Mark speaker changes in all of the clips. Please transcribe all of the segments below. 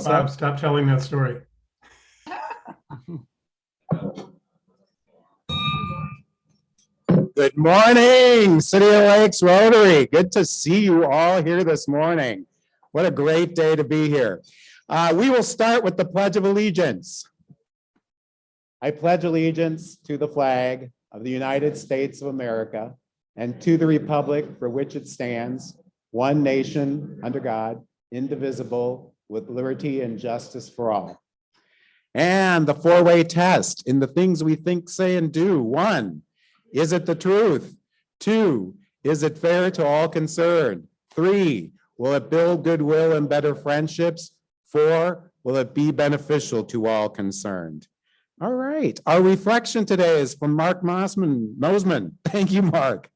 Speaker 1: What's
Speaker 2: Bob,
Speaker 1: up?
Speaker 2: stop telling that story.
Speaker 1: Good morning, City of Lakes Rotary. Good to see you all here this morning. What a great day to be here. We will start with the Pledge of Allegiance. I pledge allegiance to the flag of the United States of America and to the republic for which it stands, one nation under God, indivisible, with liberty and justice for all. And the four-way test in the things we think, say, and do. 1, is it the truth? 2, is it fair to all concerned? 3, will it build goodwill and better friendships? 4, will it be beneficial to all concerned? All right, our reflection today is from Mark Mosman. Thank you, Mark.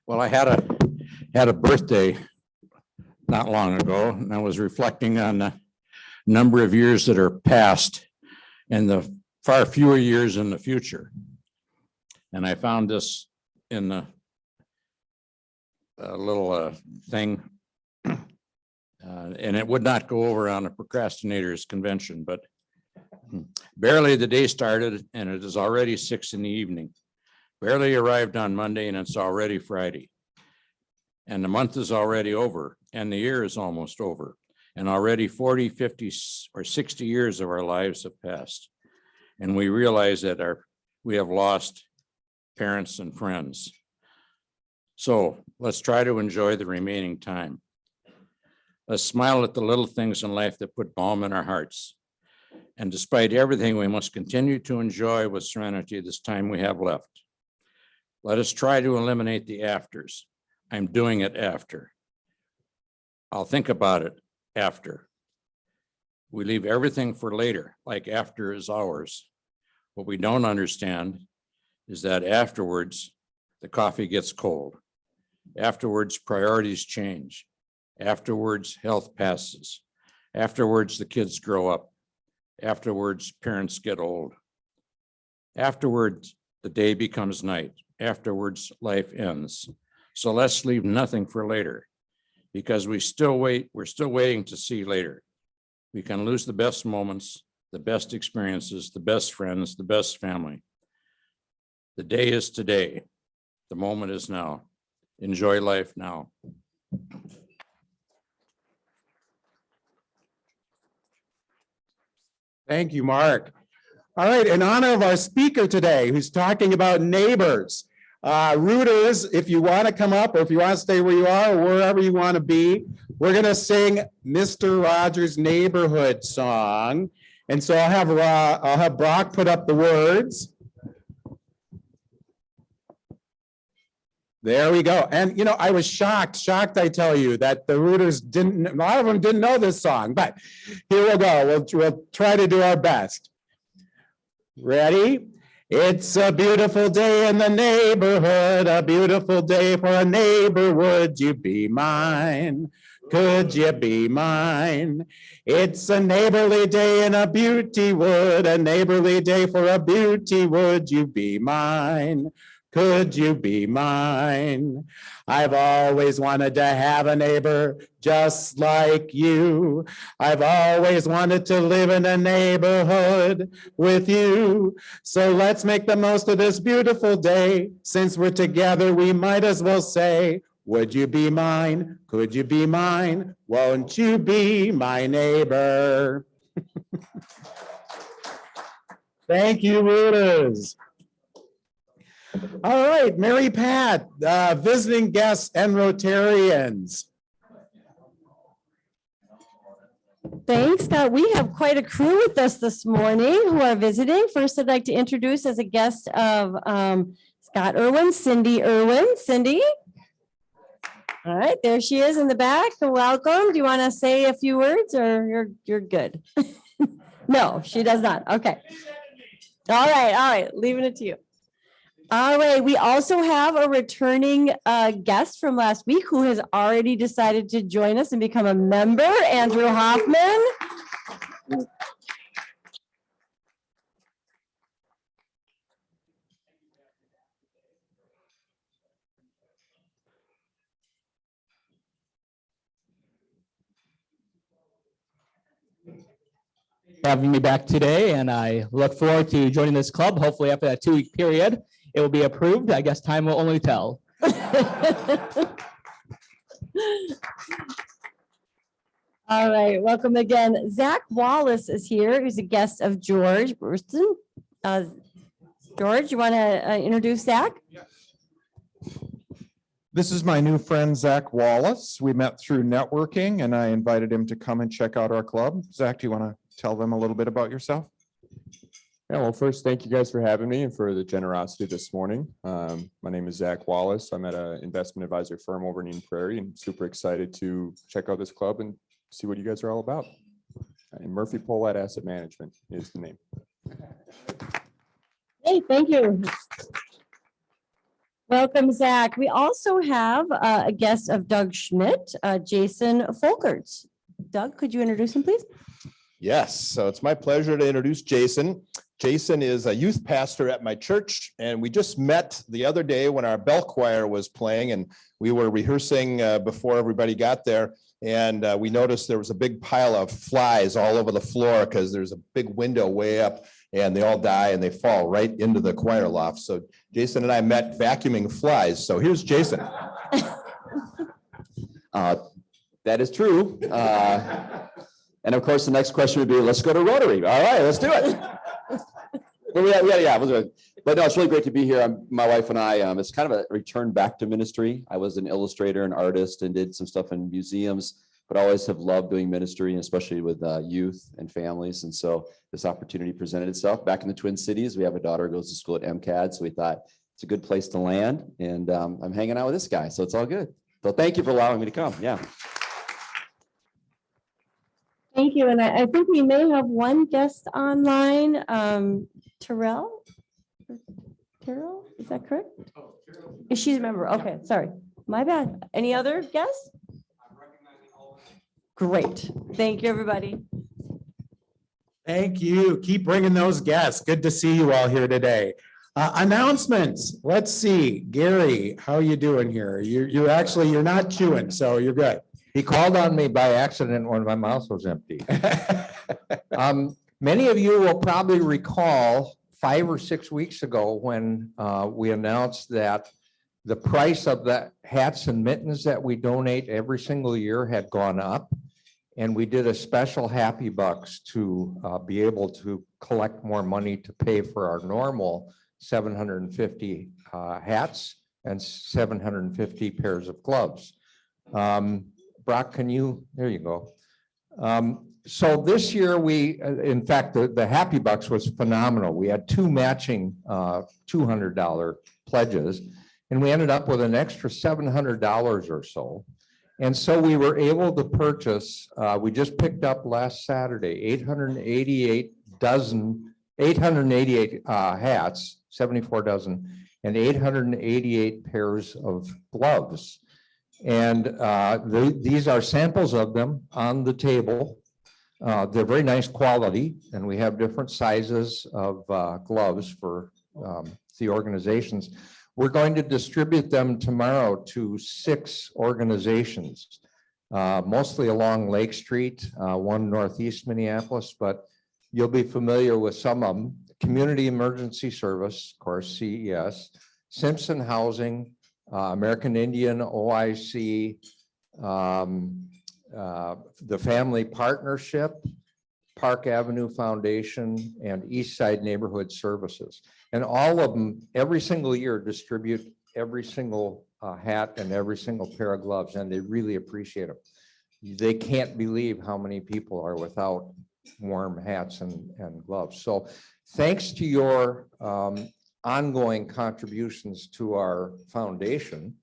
Speaker 3: Well, I had a birthday not long ago, and I was reflecting on the number of years that are past and the far fewer years in the future. And I found this in the little thing, and it would not go over on a procrastinators convention, but barely the day started and it is already 6 p.m. Barely arrived on Monday and it's already Friday. And the month is already over and the year is almost over. And already 40, 50, or 60 years of our lives have passed. And we realize that we have lost parents and friends. So let's try to enjoy the remaining time. Let's smile at the little things in life that put balm in our hearts. And despite everything, we must continue to enjoy with serenity this time we have left. Let us try to eliminate the afters. I'm doing it after. I'll think about it after. We leave everything for later, like after is ours. What we don't understand is that afterwards, the coffee gets cold. Afterwards, priorities change. Afterwards, health passes. Afterwards, the kids grow up. Afterwards, parents get old. Afterwards, the day becomes night. Afterwards, life ends. So let's leave nothing for later because we're still waiting to see later. We can lose the best moments, the best experiences, the best friends, the best family. The day is today. The moment is now. Enjoy life now.
Speaker 1: Thank you, Mark. All right, in honor of our speaker today, who's talking about neighbors, rooters, if you want to come up or if you want to stay where you are or wherever you want to be, we're going to sing Mr. Rogers' Neighborhood Song. And so I'll have Brock put up the words. There we go. And, I was shocked, I tell you, that the rooters a lot of them didn't know this song, but here we'll go. We'll try to do our best. Ready? It's a beautiful day in the neighborhood, a beautiful day for a neighbor. Would you be mine? Could you be mine? It's a neighborly day in a beauty wood, a neighborly day for a beauty. Would you be mine? Could you be mine? I've always wanted to have a neighbor just like you. I've always wanted to live in a neighborhood with you. So let's make the most of this beautiful day. Since we're together, we might as well say, would you be mine? Could you be mine? Won't you be my neighbor? Thank you, rooters. All right, Mary Pat, visiting guests and Rotarians.
Speaker 4: Thanks, Scott. We have quite a crew with us this morning who are visiting. First, I'd like to introduce as a guest of Scott Irwin, Cindy Irwin. Cindy? All right, there she is in the back. Welcome. Do you want to say a few words or you're good? No, she does not. Okay. All right, leaving it to you. All right, we also have a returning guest from last week who has already decided to join us and become a member, Andrew Hoffman.
Speaker 2: having me back today, and I look forward to joining this club. Hopefully after that 2-week period, it will be approved. I guess time will only tell.
Speaker 4: All right, welcome again. Zach Wallace is here. He's a guest of George Birdsong. George, you want to introduce Zach?
Speaker 5: This is my new friend, Zach Wallace. We met through networking and I invited him to come and check out our club. Zach, do you want to tell them a little bit about yourself?
Speaker 6: Yeah, well, first, thank you guys for having me and for the generosity this morning. My name is Zach Wallace. I'm at an investment advisor firm over in Eden Prairie and super excited to check out this club and see what you guys are all about. And Murphy Polat Asset Management is the name.
Speaker 4: Hey, thank you. Welcome, Zach. We also have a guest of Doug Schmidt, Jason Folkert. Doug, could you introduce him, please?
Speaker 7: Yes, so it's my pleasure to introduce Jason. Jason is a youth pastor at my church, and we just met the other day when our bell choir was playing, and we were rehearsing before everybody got there, and we noticed there was a big pile of flies all over the floor because there's a big window way up, and they all die and they fall right into the choir loft. So Jason and I met vacuuming flies. So here's Jason.
Speaker 8: That is true. And of course, the next question would be, let's go to Rotary. All right, let's do it. But no, it's really great to be here. My wife and I, it's kind of a return back to ministry. I was an illustrator and artist and did some stuff in museums, but I always have loved doing ministry, and especially with youth and families. And so this opportunity presented itself back in the Twin Cities. We have a daughter who goes to school at MCAD, so we thought it's a good place to land. And I'm hanging out with this guy, so it's all good. So thank you for allowing me to come. Yeah.
Speaker 4: Thank you. And I think we may have one guest online, Terrell. Carol, is that correct? She's a member. Okay, sorry. My bad. Any other guests? Great. Thank you, everybody.
Speaker 1: Thank you. Keep bringing those guests. Good to see you all here today. Announcements. Let's see. Gary, how are you doing here? You're not chewing, so you're good.
Speaker 3: He called on me by accident when my mouth was empty. Many of you will probably recall 5 or 6 weeks ago when we announced that the price of the hats and mittens that we donate every single year had gone up. And we did a special Happy Bucks to be able to collect more money to pay for our normal 750 hats and 750 pairs of gloves. Brock, can you, there you go. So this year in fact, the Happy Bucks was phenomenal. We had 2 matching $200 pledges, and we ended up with an extra $700 or so. And so we were able to purchase, we just picked up last Saturday, 888 hats, 74 dozen, and 888 pairs of gloves. And these are samples of them on the table. They're very nice quality, and we have different sizes of gloves for the organizations. We're going to distribute them tomorrow to 6 organizations, mostly along Lake Street, one northeast Minneapolis, but you'll be familiar with some of them. Community Emergency Service, of course, CES, Simpson Housing, American Indian, OIC, the Family Partnership, Park Avenue Foundation, and East Side Neighborhood Services. And all of them, every single year, distribute every single hat and every single pair of gloves, and they really appreciate them. They can't believe how many people are without warm hats and gloves. So thanks to your ongoing contributions to our foundation,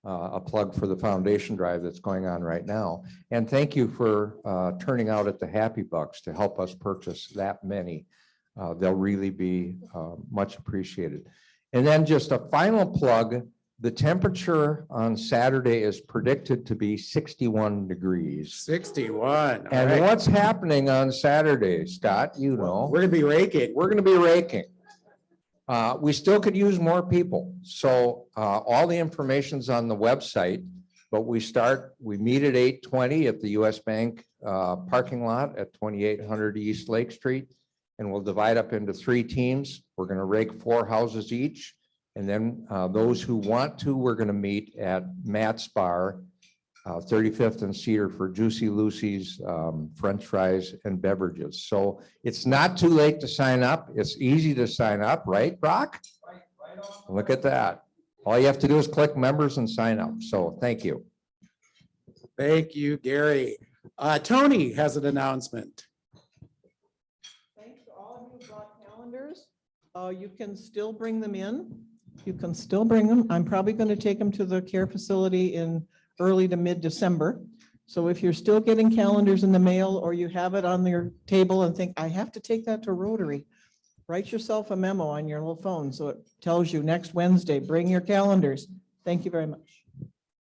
Speaker 3: a plug for the foundation drive that's going on right now. And thank you for turning out at the Happy Bucks to help us purchase that many. They'll really be much appreciated. And then just a final plug, the temperature on Saturday is predicted to be 61 degrees.
Speaker 1: 61.
Speaker 3: And
Speaker 1: All right.
Speaker 3: what's happening on Saturday, Scott, you know?
Speaker 1: We're gonna be raking.
Speaker 3: We're going to be raking. We still could use more people. So all the information's on the website,
Speaker 9: But we meet at 8:20 at the US Bank parking lot at 2800 East Lake Street. And we'll divide up into 3 teams. We're going to rake 4 houses each. And then those who want to, we're going to meet at Matt's Bar, 35th and Cedar for Juicy Lucy's French fries and beverages. So it's not too late to sign up. It's easy to sign up, right, Brock? Right on. Look at that. All you have to do is click members and sign up. So thank you.
Speaker 1: Thank you, Gary. Tony has an announcement.
Speaker 10: Thanks to all of you who brought calendars. You can still bring them in. You can still bring them. I'm probably going to take them to the care facility in early to mid-December. So if you're still getting calendars in the mail or you have it on your table and think, I have to take that to Rotary, write yourself a memo on your little phone so it tells you next Wednesday, bring your calendars. Thank you very much.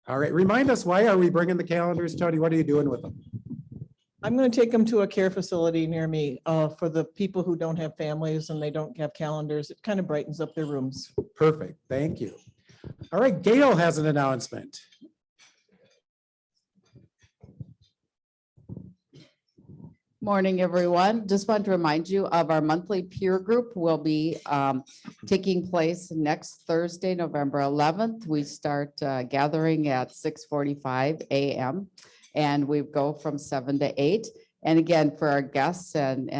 Speaker 1: All right, remind us, why are we bringing the calendars, Tony? What are you doing with them?
Speaker 10: I'm going to take them to a care facility near me for the people who don't have families and they don't have calendars. It kind of brightens up their rooms.
Speaker 1: Perfect, thank you. All right, Gail has an announcement.
Speaker 11: Morning, everyone. Just want to remind you of our monthly peer group will be taking place next Thursday, November 11th. We start gathering at 6:45 a.m. and we go from 7 to 8. And again, for our guests and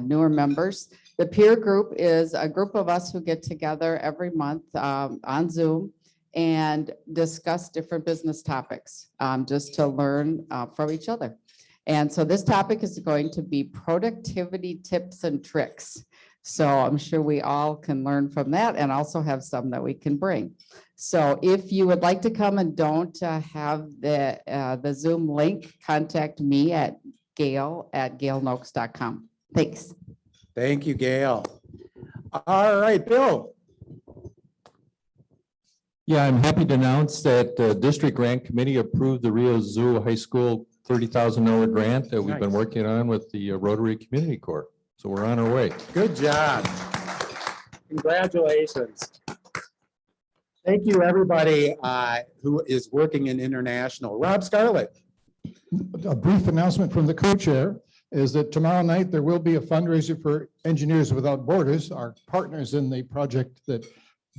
Speaker 11: newer members, the peer group is a group of us who get together every month on Zoom and discuss different business topics just to learn from each other. And so this topic is going to be productivity tips and tricks. So I'm sure we all can learn from that and also have some that we can bring. So if you would like to come and don't have the Zoom link, contact me at gail@gailnoakes.com. Thanks.
Speaker 1: Thank you, Gail. All right, Bill.
Speaker 12: Yeah, I'm happy to announce that the district grant committee approved the Rio Zoo High School $30,000 grant that we've been
Speaker 1: Nice.
Speaker 12: working on with the Rotary Community Corps. So we're on our way.
Speaker 1: Good job. Congratulations. Thank you, everybody who is working in international. Rob Scarlett.
Speaker 13: A brief announcement from the co-chair is that tomorrow night there will be a fundraiser for Engineers Without Borders, our partners in the project that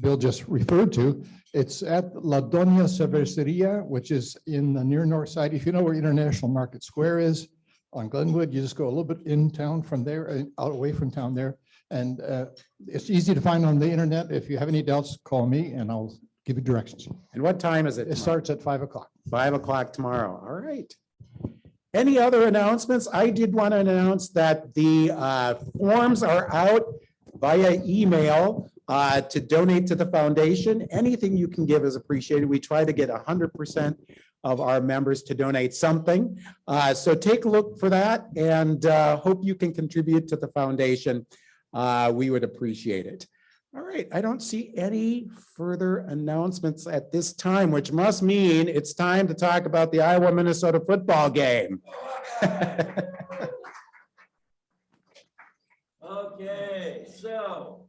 Speaker 13: Bill just referred to. It's at La Doña Cerveceria, which is in the near north side. If you know where International Market Square is on Glenwood, you just go a little bit in town from there and out away from town there. And it's easy to find on the internet. If you have any doubts, call me and I'll give you directions.
Speaker 1: And what time is it?
Speaker 13: It starts at 5 o'clock.
Speaker 1: 5 o'clock tomorrow. All right. Any other announcements? I did want to announce that the forms are out via email to donate to the foundation. Anything you can give is appreciated. We try to get 100% of our members to donate something. So take a look for that and hope you can contribute to the foundation. We would appreciate it. All right, I don't see any further announcements at this time, which must mean it's time to talk about the Iowa-Minnesota football game.
Speaker 14: Okay, so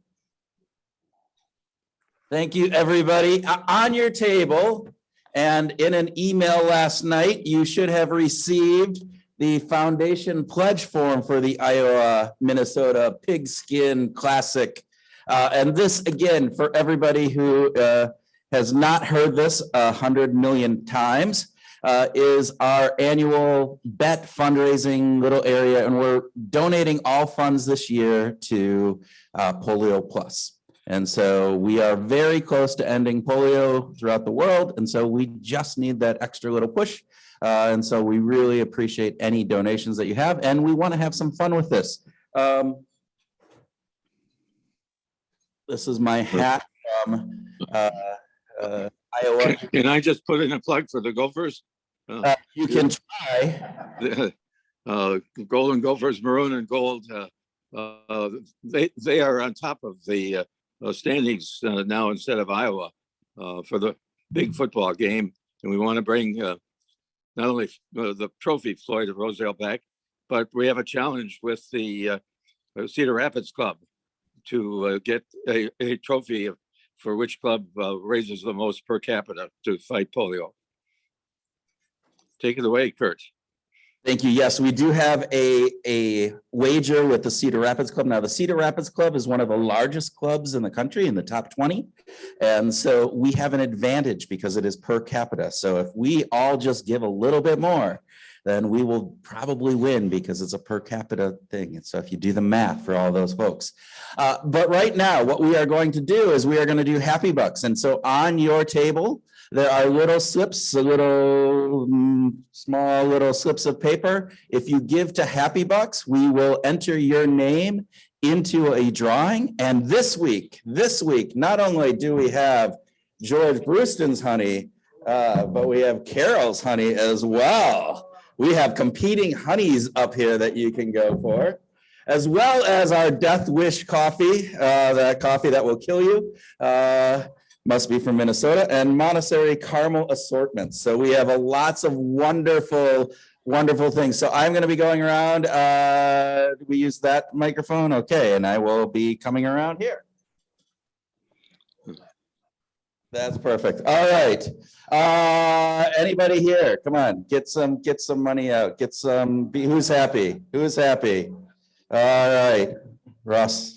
Speaker 14: thank you, everybody. On your table and in an email last night, you should have received the foundation pledge form for the Iowa-Minnesota Pigskin Classic. And this, again, for everybody who has not heard this 100 million times, is our annual bet fundraising little area. And we're donating all funds this year to Polio Plus. And so we are very close to ending polio throughout the world. And so we just need that extra little push. And so we really appreciate any donations that you have. And we want to have some fun with this. This is my hat from Iowa.
Speaker 15: Can I just put in a plug for the Gophers?
Speaker 14: You can try.
Speaker 15: Golden Gophers, maroon and gold. They are on top of the standings now instead of Iowa for the big football game. And we want to bring not only the trophy, Floyd of Rosedale, back, but we have a challenge with the Cedar Rapids Club to get a trophy for which club raises the most per capita to fight polio. Take it away, Kurt.
Speaker 14: Thank you. Yes, we do have a wager with the Cedar Rapids Club. Now, the Cedar Rapids Club is one of the largest clubs in the country, in the top 20. And so we have an advantage because it is per capita. So if we all just give a little bit more, then we will probably win because it's a per capita thing. And so if you do the math for all those folks. But right now, what we are going to do is we are going to do Happy Bucks. And so on your table, there are little slips, small little slips of paper. If you give to Happy Bucks, we will enter your name into a drawing. And this week, not only do we have George Brewston's honey, but we have Carol's honey as well. We have competing honeys up here that you can go for, as well as our Death Wish coffee, that coffee that will kill you. Must be from Minnesota, and Montessori caramel assortments. So we have lots of wonderful things. So I'm going to be going around. Do we use that microphone? Okay, and I will be coming around here. That's perfect. All right. Anybody here? Come on, get some money out. Get some. Who's happy? Who's happy? All right, Russ.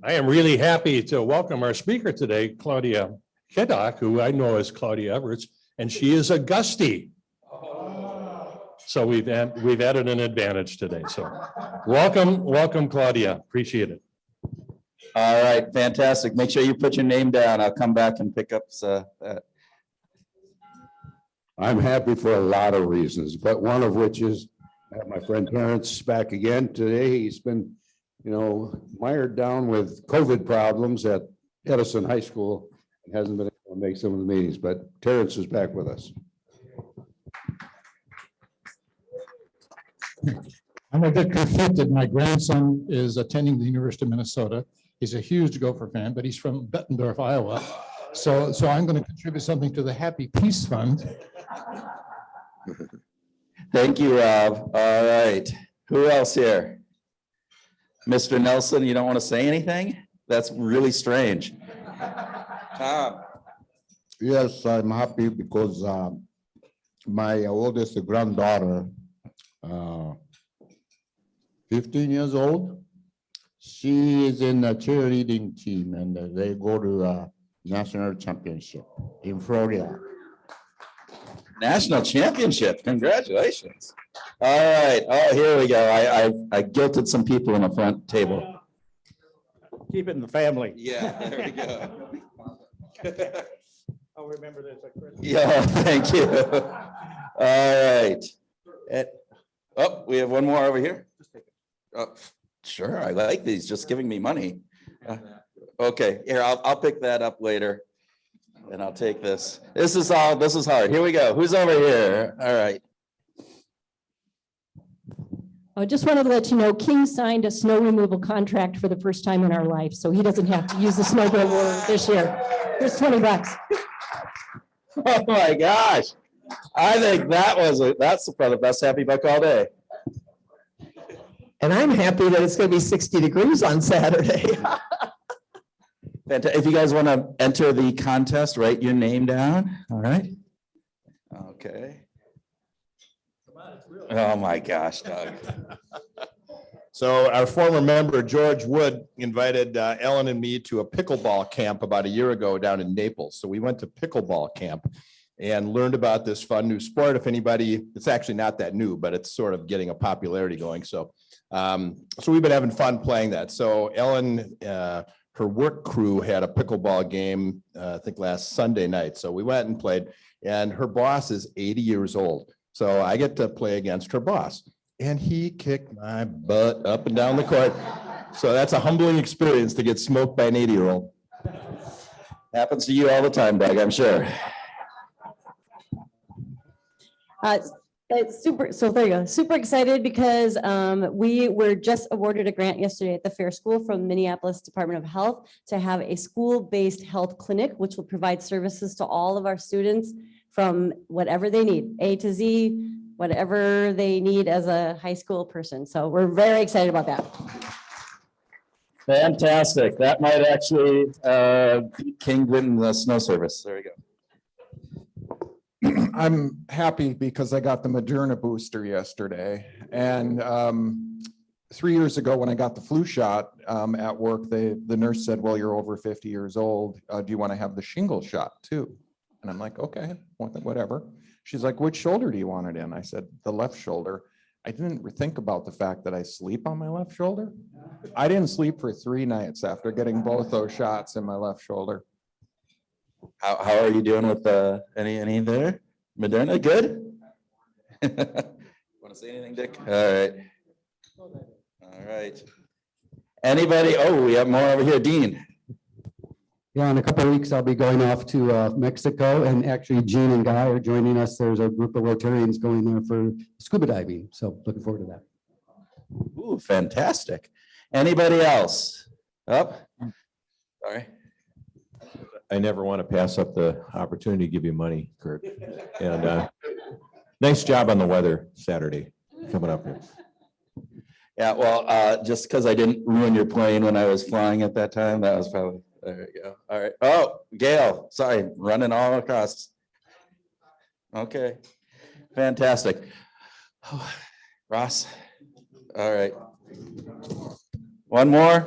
Speaker 16: I am really happy to welcome our speaker today, Claudia Sheddock, who I know as Claudia Everts, and she is a Gustie. So we've added an advantage today. So welcome, Claudia. Appreciate it.
Speaker 14: All right, fantastic. Make sure you put your name down. I'll come back and pick up that.
Speaker 17: I'm happy for a lot of reasons, but one of which is I have my friend Terrence back again today. He's been, mired down with COVID problems at Edison High School and hasn't been able to make some of the meetings, but Terrence is back with us.
Speaker 13: I'm a bit conflicted. My grandson is attending the University of Minnesota. He's a huge Gopher fan, but he's from Bettendorf, Iowa. So I'm going to contribute something to the Happy Peace Fund.
Speaker 14: Thank you, Rob. All right. Who else here? Mr. Nelson, you don't want to say anything? That's really strange. Tom.
Speaker 17: Yes, I'm happy because my oldest granddaughter, 15 years old, she is in a cheerleading team and they go to a national championship in Florida.
Speaker 14: National championship. Congratulations. All right. Oh, here we go. I guilted some people in the front table.
Speaker 1: Keep it in the family.
Speaker 14: Yeah, there we go.
Speaker 1: I'll remember this at Christmas.
Speaker 14: Yeah, thank you. All right. Oh, we have one more over here. Oh, sure. I like these. Just giving me money. Okay, here, I'll pick that up later. And I'll take this. This is hard. Here we go. Who's over here? All right.
Speaker 18: I just wanted to let you know, King signed a snow removal contract for the first time in our life, so he doesn't have to use the snow blower this year. Here's $20.
Speaker 14: Oh my gosh. I think that's probably the best Happy Buck all day.
Speaker 19: And I'm happy that it's going to be 60 degrees on Saturday.
Speaker 14: If you guys want to enter the contest, write your name down. All right. Okay. Oh my gosh, Doug.
Speaker 7: So our former member, George Wood, invited Ellen and me to a pickleball camp about a year ago down in Naples. So we went to pickleball camp and learned about this fun new sport. If anybody, it's actually not that new, but it's sort of getting a popularity going. So we've been having fun playing that. So Ellen, her work crew had a pickleball game, I think last Sunday night. So we went and played, and her boss is 80 years old. So I get to play against her boss, and he kicked my butt up and down the court. So that's a humbling experience to get smoked by an 80-year-old.
Speaker 14: Happens to you all the time, Doug, I'm sure.
Speaker 4: It's super. So there you go. Super excited because we were just awarded a grant yesterday at the Fair School from Minneapolis Department of Health to have a school-based health clinic, which will provide services to all of our students from whatever they need, A to Z, whatever they need as a high school person. So we're very excited about that.
Speaker 14: Fantastic. That might actually beat King win the snow service. There we go.
Speaker 5: I'm happy because I got the Moderna booster yesterday. And 3 years ago, when I got the flu shot at work, the nurse said, well, you're over 50 years old. Do you want to have the shingle shot too? And I'm like, okay, whatever. She's like, which shoulder do you want it in? I said, the left shoulder. I didn't think about the fact that I sleep on my left shoulder. I didn't sleep for 3 nights after getting both those shots in my left shoulder.
Speaker 14: How are you doing with any there? Moderna, good? Want to say anything, Dick? All right. All right. Anybody? Oh, we have more over here. Dean.
Speaker 20: Yeah, in a couple of weeks, I'll be going off to Mexico, and actually Gene and Guy are joining us. There's a group of Rotarians going there for scuba diving, so looking forward to that.
Speaker 14: Ooh, fantastic. Anybody else? Up? Sorry.
Speaker 21: I never want to pass up the opportunity to give you money, Kurt. And nice job on the weather Saturday coming up here.
Speaker 14: Yeah, well, just because I didn't ruin your plane when I was flying at that time, that was probably, there you go. All right. Oh, Gail, sorry, running all across. Okay, fantastic. Ross, all right. One more.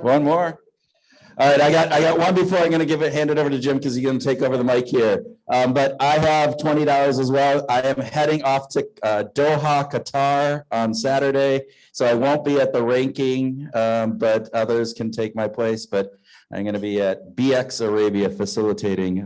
Speaker 14: All right, I got one before I'm going to hand it over to Jim because he's going to take over the mic here. But I have $20 as well. I am heading off to Doha, Qatar on Saturday, so I won't be at the ranking, but others can take my place. But I'm going to be at BX Arabia facilitating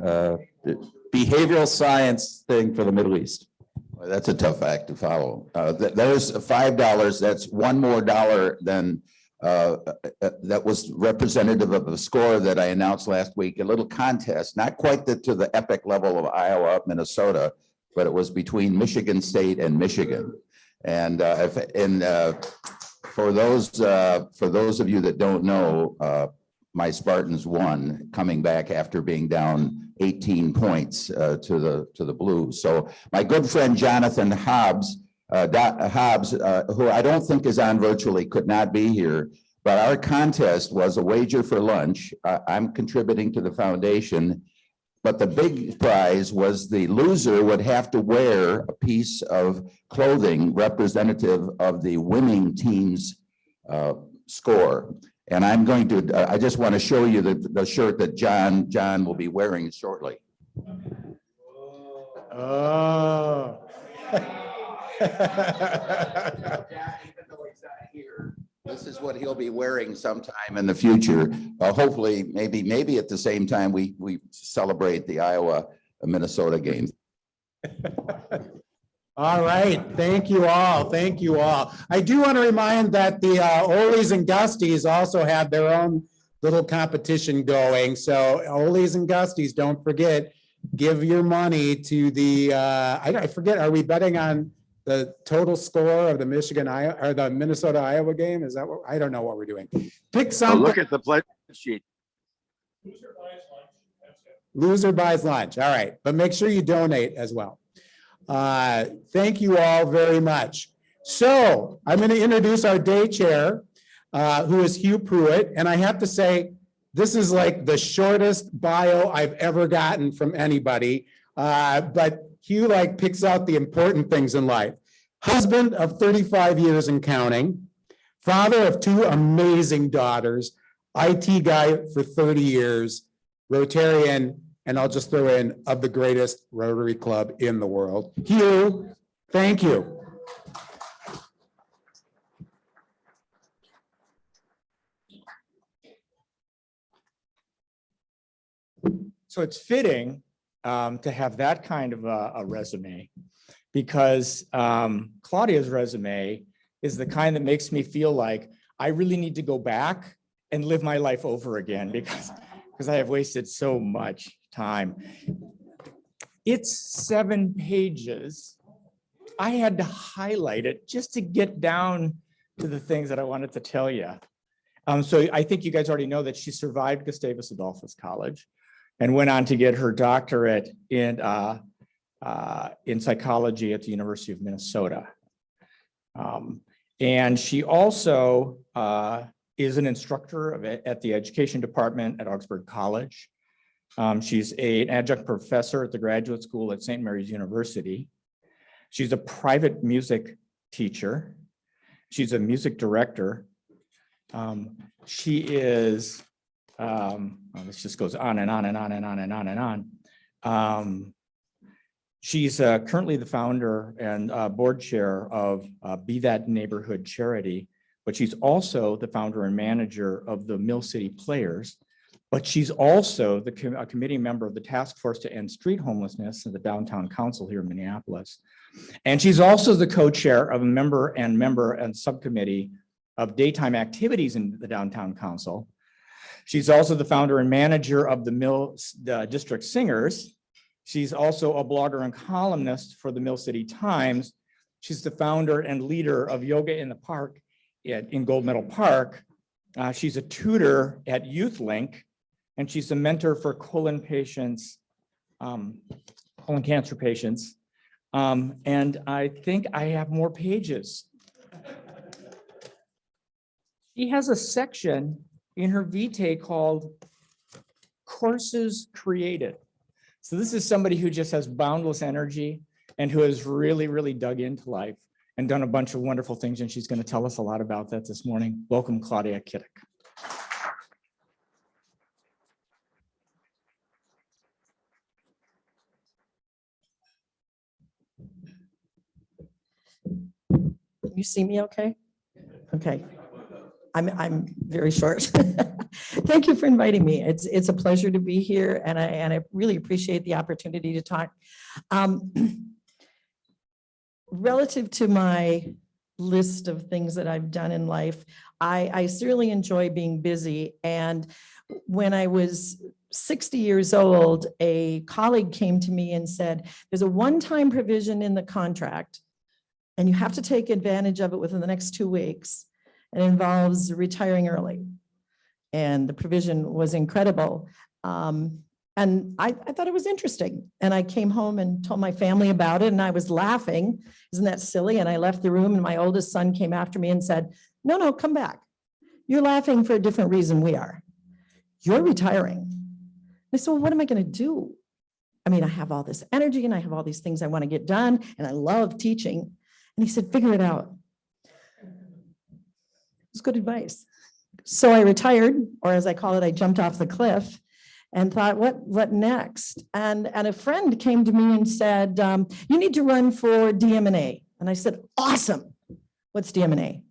Speaker 14: behavioral science thing for the Middle East.
Speaker 22: Well, that's a tough act to follow. There's $5. That's one more dollar than that was representative of the score that I announced last week. A little contest, not quite to the epic level of Iowa, Minnesota, but it was between Michigan State and Michigan. And for those of you that don't know, my Spartans won, coming back after being down 18 points to the Blues. So my good friend Jonathan Hobbs, who I don't think is on virtually, could not be here. But our contest was a wager for lunch. I'm contributing to the foundation. But the big prize was the loser would have to wear a piece of clothing representative of the winning team's score. And I'm going to, I just want to show you the shirt that John will be wearing shortly.
Speaker 1: Oh.
Speaker 22: This is what he'll be wearing sometime in the future. Hopefully, maybe at the same time we celebrate the Iowa Minnesota game.
Speaker 1: All right, thank you all. Thank you all. I do want to remind that the Ole's and Gusties also have their own little competition going. So Ole's and Gusties, don't forget, give your money to the, I forget, are we betting on the total score of the the Minnesota Iowa game? Is that what, I don't know what we're doing. Pick some.
Speaker 15: Look at the pledge sheet.
Speaker 1: Loser buys lunch. All right, but make sure you donate as well. Thank you all very much. So I'm going to introduce our day chair, who is Hugh Pruitt. And I have to say, this is like the shortest bio I've ever gotten from anybody. But Hugh picks out the important things in life. Husband of 35 years and counting, father of 2 amazing daughters, IT guy for 30 years, Rotarian, and I'll just throw in of the greatest Rotary Club in the world. Hugh, thank you.
Speaker 23: So it's fitting to have that kind of a resume, because Claudia's resume is the kind that makes me feel like I really need to go back and live my life over again, because I have wasted so much time. It's 7 pages. I had to highlight it just to get down to the things that I wanted to tell you. So I think you guys already know that she survived Gustavus Adolphus College and went on to get her doctorate in psychology at the University of Minnesota. And she also is an instructor at the education department at Augsburg College. She's an adjunct professor at the graduate school at St. Mary's University. She's a private music teacher. She's a music director. She is, this just goes on and on and on and on and on and on. She's currently the founder and board chair of Be That Neighborhood Charity, but she's also the founder and manager of the Mill City Players. But she's also a committee member of the Task Force to End Street Homelessness in the Downtown Council here in Minneapolis. And she's also the co-chair of a member and subcommittee of daytime activities in the Downtown Council. She's also the founder and manager of the District Singers. She's also a blogger and columnist for the Mill City Times. She's the founder and leader of Yoga in the Park in Gold Medal Park. She's a tutor at YouthLink, and she's a mentor for colon patients, colon cancer patients. And I think I have more pages. She has a section in her vitae called Courses Created. So this is somebody who just has boundless energy and who has really, really dug into life and done a bunch of wonderful things. And she's going to tell us a lot about that this morning. Welcome, Claudia Kiddick.
Speaker 2: You see me okay? Okay. I'm very short. Thank you for inviting me. It's a pleasure to be here, and I really appreciate the opportunity to talk. Relative to my list of things that I've done in life, I certainly enjoy being busy. And when I was 60 years old, a colleague came to me and said, there's a one-time provision in the contract, and you have to take advantage of it within the next 2 weeks. It involves retiring early. And the provision was incredible. And I thought it was interesting. And I came home and told my family about it, and I was laughing. Isn't that silly? And I left the room, and my oldest son came after me and said, no, come back. You're laughing for a different reason we are. You're retiring. I said, well, what am I going to do? I mean, I have all this energy and I have all these things I want to get done, and I love teaching. And he said, figure it out. It's good advice. So I retired, or as I call it, I jumped off the cliff and thought, what next? And a friend came to me and said, you need to run for DMNA. And I said, awesome. What's DMNA?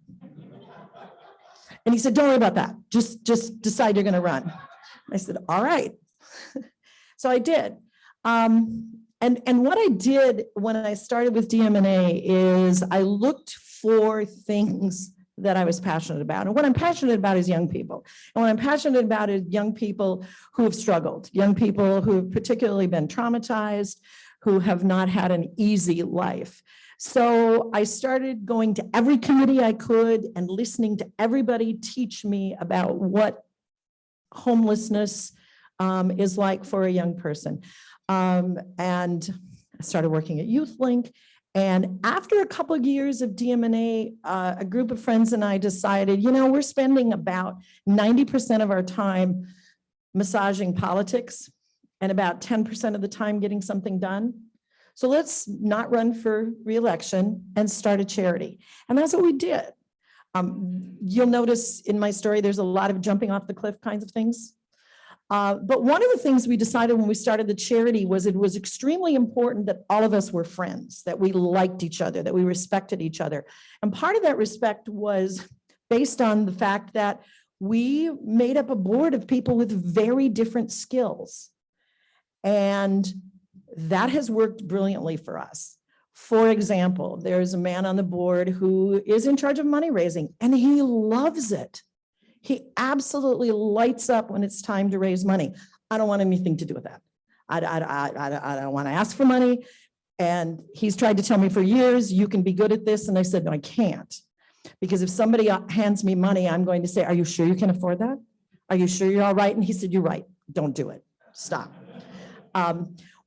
Speaker 2: And he said, don't worry about that. Just decide you're going to run. I said, all right. So I did. And what I did when I started with DMNA is I looked for things that I was passionate about. And what I'm passionate about is young people. And what I'm passionate about is young people who have struggled, young people who have particularly been traumatized, who have not had an easy life. So I started going to every committee I could and listening to everybody teach me about what homelessness is like for a young person. And I started working at YouthLink. And after a couple of years of DMNA, a group of friends and I decided, we're spending about 90% of our time massaging politics and about 10% of the time getting something done. So let's not run for re-election and start a charity. And that's what we did. You'll notice in my story, there's a lot of jumping off the cliff kinds of things. But one of the things we decided when we started the charity was it was extremely important that all of us were friends, that we liked each other, that we respected each other. And part of that respect was based on the fact that we made up a board of people with very different skills. And that has worked brilliantly for us. For example, there's a man on the board who is in charge of money raising, and he loves it. He absolutely lights up when it's time to raise money. I don't want anything to do with that. I don't want to ask for money. And he's tried to tell me for years, you can be good at this. And I said, no, I can't. Because if somebody hands me money, I'm going to say, are you sure you can afford that? Are you sure you're all right? And he said, you're right. Don't do it. Stop.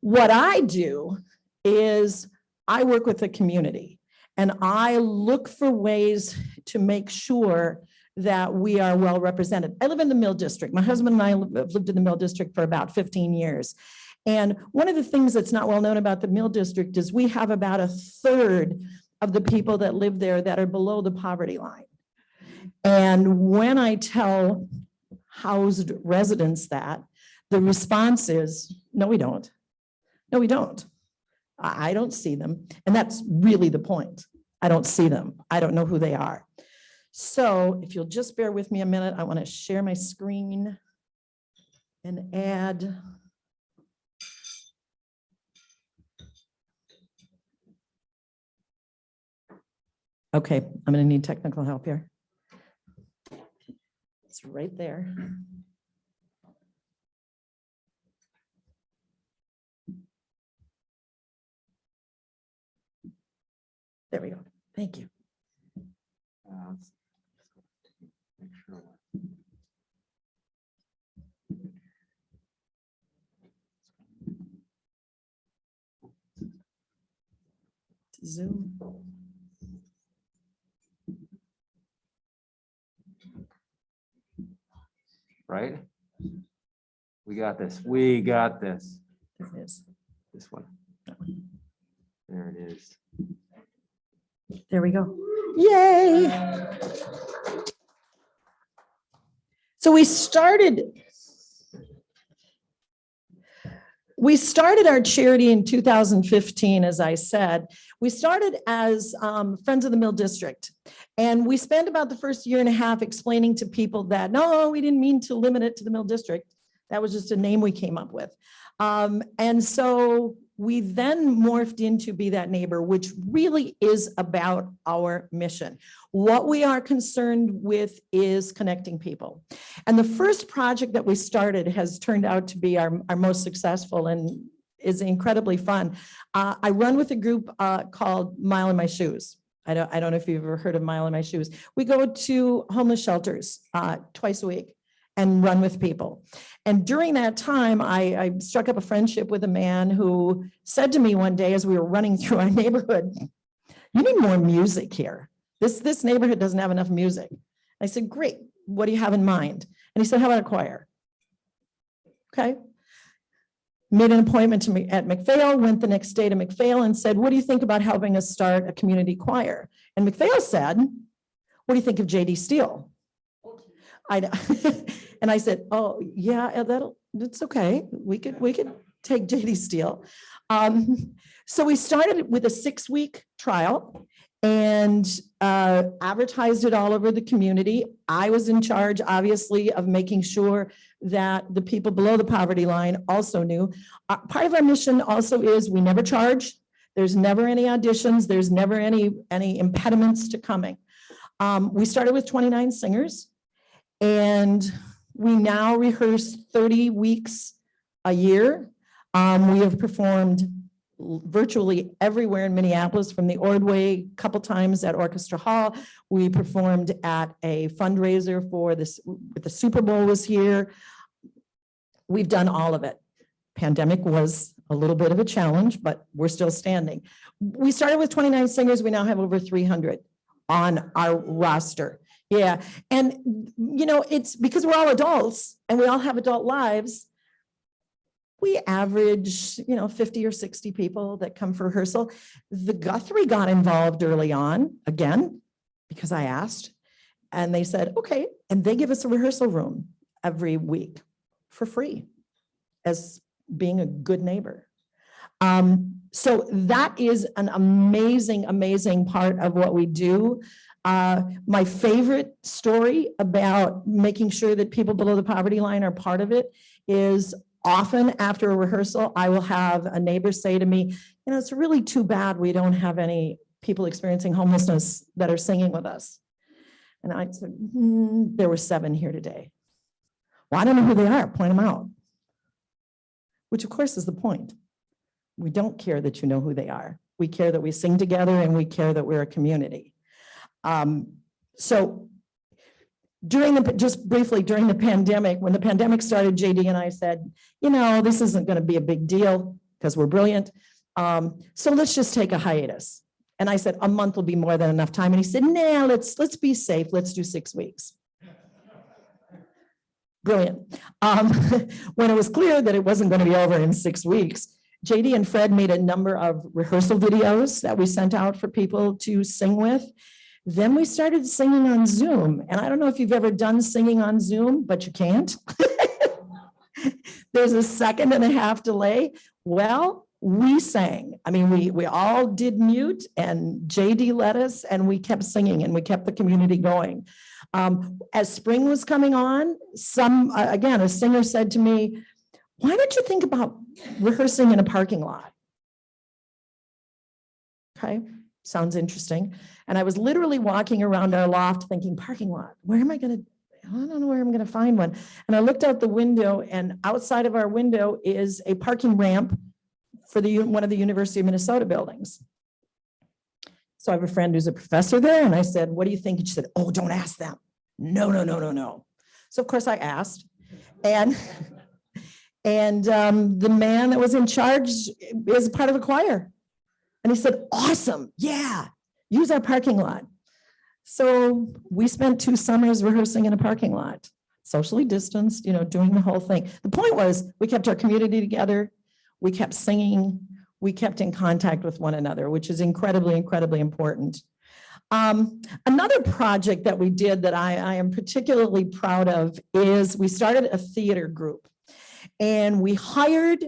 Speaker 2: What I do is I work with the community, and I look for ways to make sure that we are well represented. I live in the Mill District. My husband and I have lived in the Mill District for about 15 years. And one of the things that's not well known about the Mill District is we have about a third of the people that live there that are below the poverty line. And when I tell housed residents that, the response is, no, we don't. No, we don't. I don't see them. And that's really the point. I don't see them. I don't know who they are. So if you'll just bear with me a minute, I want to share my screen and add. Okay, I'm going to need technical help here. It's right there. There we go. Thank you. Zoom.
Speaker 3: Right? We got this. We got this.
Speaker 2: There it is.
Speaker 3: This one. There it is.
Speaker 2: There we go. Yay. So we started our charity in 2015, as I said. We started as Friends of the Mill District. And we spent about the first year and a half explaining to people that, no, we didn't mean to limit it to the Mill District. That was just a name we came up with. And so we then morphed into Be That Neighbor, which really is about our mission. What we are concerned with is connecting people. And the first project that we started has turned out to be our most successful and is incredibly fun. I run with a group called Mile in My Shoes. I don't know if you've ever heard of Mile in My Shoes. We go to homeless shelters twice a week and run with people. And during that time, I struck up a friendship with a man who said to me one day as we were running through our neighborhood, you need more music here. This neighborhood doesn't have enough music. I said, great, what do you have in mind? And he said, how about a choir? Okay. Made an appointment to me at McPhail, went the next day to McPhail and said, what do you think about helping us start a community choir? And McPhail said, what do you think of JD Steele? And I said, oh, yeah, that's okay. We could take JD Steele. So we started with a 6-week trial and advertised it all over the community. I was in charge, obviously, of making sure that the people below the poverty line also knew. Part of our mission also is we never charge. There's never any auditions. There's never any impediments to coming. We started with 29 singers. And we now rehearse 30 weeks a year. We have performed virtually everywhere in Minneapolis, from the Ordway, a couple times at Orchestra Hall. We performed at a fundraiser for this, the Super Bowl was here. We've done all of it. Pandemic was a little bit of a challenge, but we're still standing. We started with 29 singers. We now have over 300 on our roster. Yeah. And, it's because we're all adults and we all have adult lives. We average, 50 or 60 people that come for rehearsal. The Guthrie got involved early on, again, because I asked. And they said, okay. And they give us a rehearsal room every week for free as being a good neighbor. So that is an amazing, amazing part of what we do. My favorite story about making sure that people below the poverty line are part of it is often after a rehearsal, I will have a neighbor say to me, it's really too bad we don't have any people experiencing homelessness that are singing with us. And I said, there were 7 here today. Well, I don't know who they are, point them out. Which of course is the point. We don't care that you know who they are. We care that we sing together and we care that we're a community. So just briefly during the pandemic, when the pandemic started, JD and I said, this isn't going to be a big deal because we're brilliant. So let's just take a hiatus. And I said, a month will be more than enough time. And he said, nah, let's be safe. Let's do 6 weeks. Brilliant. When it was clear that it wasn't going to be over in 6 weeks, JD and Fred made a number of rehearsal videos that we sent out for people to sing with. Then we started singing on Zoom. And I don't know if you've ever done singing on Zoom, but you can't. There's a 1.5 second delay. Well, we sang. I mean, we all did mute and JD led us and we kept singing and we kept the community going. As spring was coming on, again, a singer said to me, why don't you think about rehearsing in a parking lot? Okay, sounds interesting. And I was literally walking around our loft thinking, parking lot, I don't know where I'm gonna find one. And I looked out the window and outside of our window is a parking ramp for one of the University of Minnesota buildings. So I have a friend who's a professor there and I said, what do you think? And she said, oh, don't ask them. No. So of course I asked and the man that was in charge is part of the choir. And he said, awesome, yeah, use our parking lot. So we spent 2 summers rehearsing in a parking lot, socially distanced, doing the whole thing. The point was we kept our community together. We kept singing. We kept in contact with one another, which is incredibly, incredibly important. Another project that we did that I am particularly proud of is we started a theater group and we hired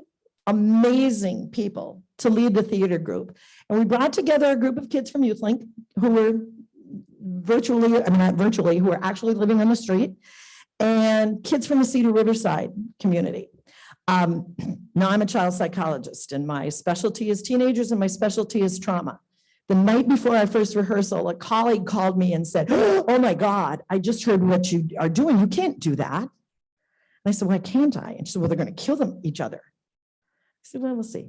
Speaker 2: amazing people to lead the theater group. And we brought together a group of kids from YouthLink who were who were actually living on the street, and kids from the Cedar Riverside community. Now I'm a child psychologist and my specialty is teenagers and my specialty is trauma. The night before our first rehearsal, a colleague called me and said, oh my God, I just heard what you are doing. You can't do that. And I said, why can't I? And she said, well, they're going to kill each other. I said, well, we'll see.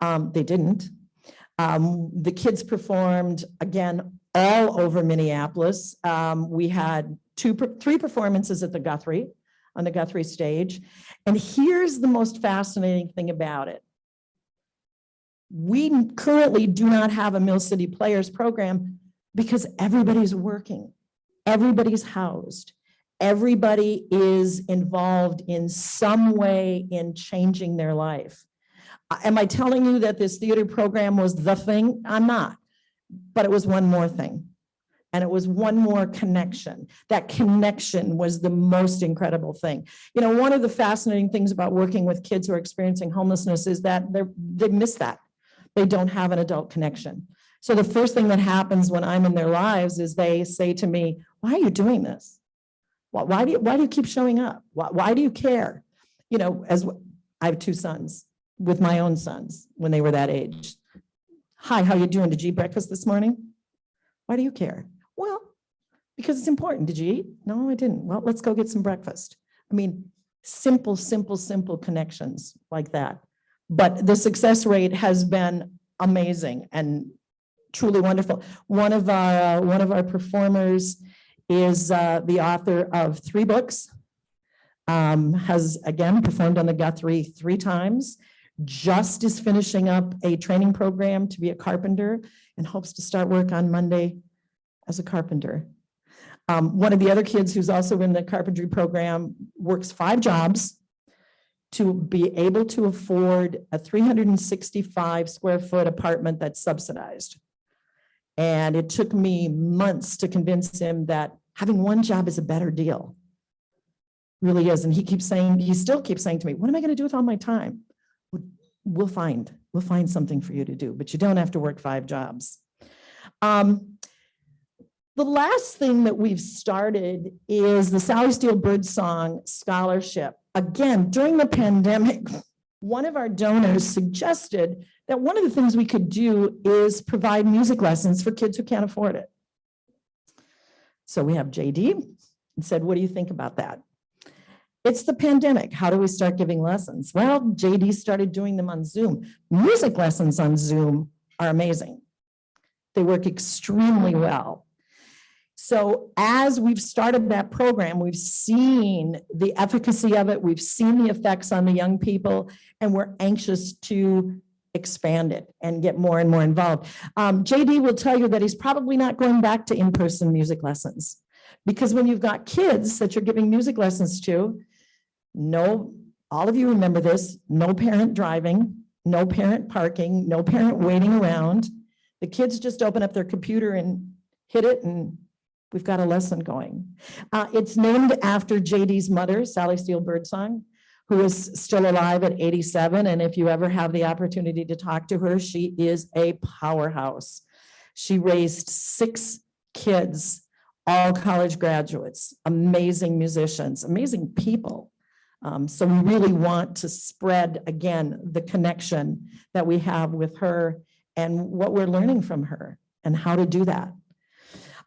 Speaker 2: They didn't. The kids performed again all over Minneapolis. We had 3 performances at the Guthrie, on the Guthrie stage. And here's the most fascinating thing about it. We currently do not have a Mill City Players program because everybody's working, everybody's housed, everybody is involved in some way in changing their life. Am I telling you that this theater program was the thing? I'm not, but it was one more thing. And it was one more connection. That connection was the most incredible thing. One of the fascinating things about working with kids who are experiencing homelessness is that they miss that. They don't have an adult connection. So the first thing that happens when I'm in their lives is they say to me, why are you doing this? Why do you keep showing up? Why do you care? As I have 2 sons with my own sons when they were that age. Hi, how you doing? Did you eat breakfast this morning? Why do you care? Well, because it's important. Did you eat? No, I didn't. Well, let's go get some breakfast. I mean, simple connections like that. But the success rate has been amazing and truly wonderful. One of our performers is the author of 3 books, has again performed on the Guthrie 3 times, just is finishing up a training program to be a carpenter and hopes to start work on Monday as a carpenter. One of the other kids who's also in the carpentry program works 5 jobs to be able to afford a 365 square foot apartment that's subsidized. And it took me months to convince him that having 1 job is a better deal. Really is. And he still keeps saying to me, what am I going to do with all my time? We'll find something for you to do, but you don't have to work 5 jobs. The last thing that we've started is the Sally Steele Birdsong Scholarship. Again, during the pandemic, one of our donors suggested that one of the things we could do is provide music lessons for kids who can't afford it. So we have JD and said, what do you think about that? It's the pandemic. How do we start giving lessons? Well, JD started doing them on Zoom. Music lessons on Zoom are amazing. They work extremely well. So as we've started that program, we've seen the efficacy of it. We've seen the effects on the young people, and we're anxious to expand it and get more and more involved. JD will tell you that he's probably not going back to in-person music lessons Because when you've got kids that you're giving music lessons to, no, all of you remember this, no parent driving, no parent parking, no parent waiting around. The kids just open up their computer and hit it, and we've got a lesson going. It's named after JD's mother, Sally Steele Birdsong, who is still alive at 87. And if you ever have the opportunity to talk to her, she is a powerhouse. She raised 6 kids, all college graduates, amazing musicians, amazing people. So we really want to spread, again, the connection that we have with her and what we're learning from her and how to do that.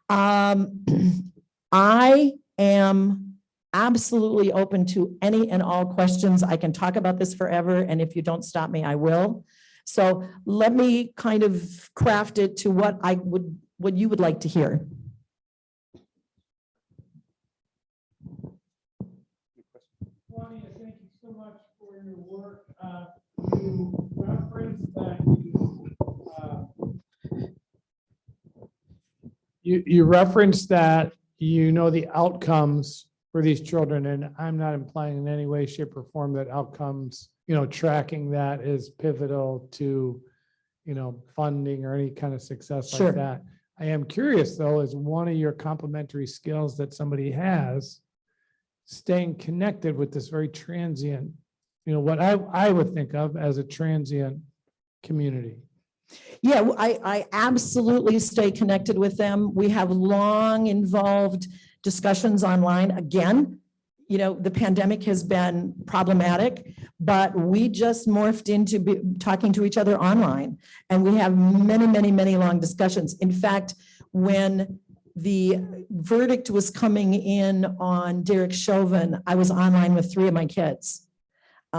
Speaker 2: I am absolutely open to any and all questions. I can talk about this forever, and if you don't stop me, I will. So let me kind of craft it to what you would like to hear.
Speaker 6: Claudia, thank you so much for your work. You referenced that you referenced that you know the outcomes for these children, and I'm not implying in any way, shape, or form that outcomes, tracking that is pivotal to, funding or any kind of success
Speaker 2: Sure.
Speaker 6: like that. I am curious though, is one of your complementary skills that somebody has staying connected with this very transient, what I would think of as a transient community.
Speaker 2: Yeah, I absolutely stay connected with them. We have long involved discussions online. Again, the pandemic has been problematic, but we just morphed into talking to each other online. And we have many, many, many long discussions. In fact, when the verdict was coming in on Derek Chauvin, I was online with 3 of my kids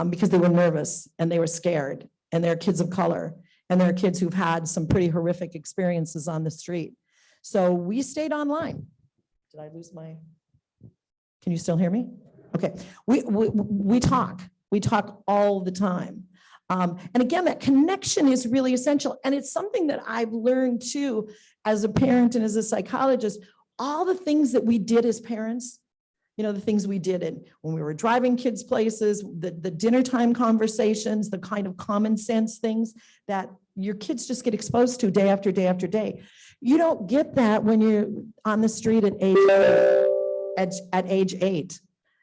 Speaker 2: because they were nervous and they were scared, and they're kids of color. And there are kids who've had some pretty horrific experiences on the street. So we stayed online. Did I lose my, can you still hear me? Okay, we talk all the time. And again, that connection is really essential. And it's something that I've learned too, as a parent and as a psychologist, all the things that we did as parents, the things we did when we were driving kids places, the dinner time conversations, the kind of common sense things that your kids just get exposed to day after day after day. You don't get that when you're on the street at age 8.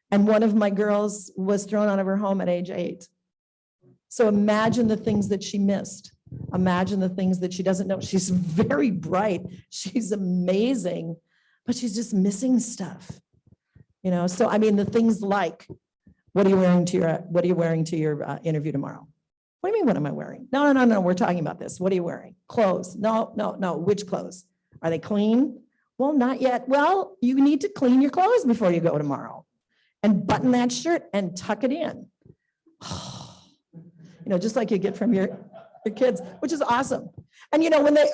Speaker 2: And one of my girls was thrown out of her home at age 8. So imagine the things that she missed. Imagine the things that she doesn't know. She's very bright. She's amazing, but she's just missing stuff. So I mean, the things like, what are you wearing to your interview tomorrow? What do you mean, what am I wearing? No, we're talking about this. What are you wearing? Clothes. No. Which clothes? Are they clean? Well, not yet. Well, you need to clean your clothes before you go tomorrow and button that shirt and tuck it in. Just like you get from your kids, which is awesome. And when they,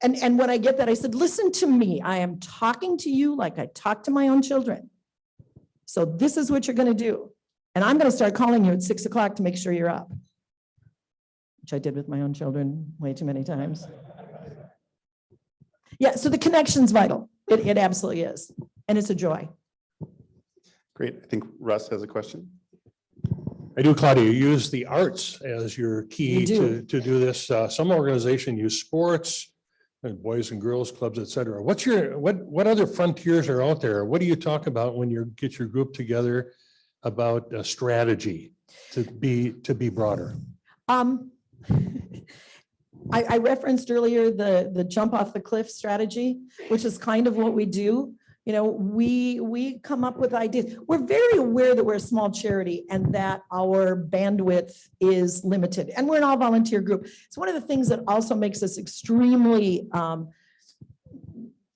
Speaker 2: and when I get that, I said, listen to me. I am talking to you like I talk to my own children. So this is what you're going to do. And I'm going to start calling you at 6 o'clock to make sure you're up, which I did with my own children way too many times. Yeah, so the connection's vital. It absolutely is. And it's a joy.
Speaker 8: Great. I think Russ has a question.
Speaker 16: I do, Claudia. You use the arts as your key
Speaker 2: We do.
Speaker 16: to do this. Some organization use sports and boys and girls clubs, et cetera. What other frontiers are out there? What do you talk about when you get your group together about a strategy to be broader?
Speaker 2: I referenced earlier the jump off the cliff strategy, which is kind of what we do. We come up with ideas. We're very aware that we're a small charity and that our bandwidth is limited, and we're an all volunteer group. It's one of the things that also makes us extremely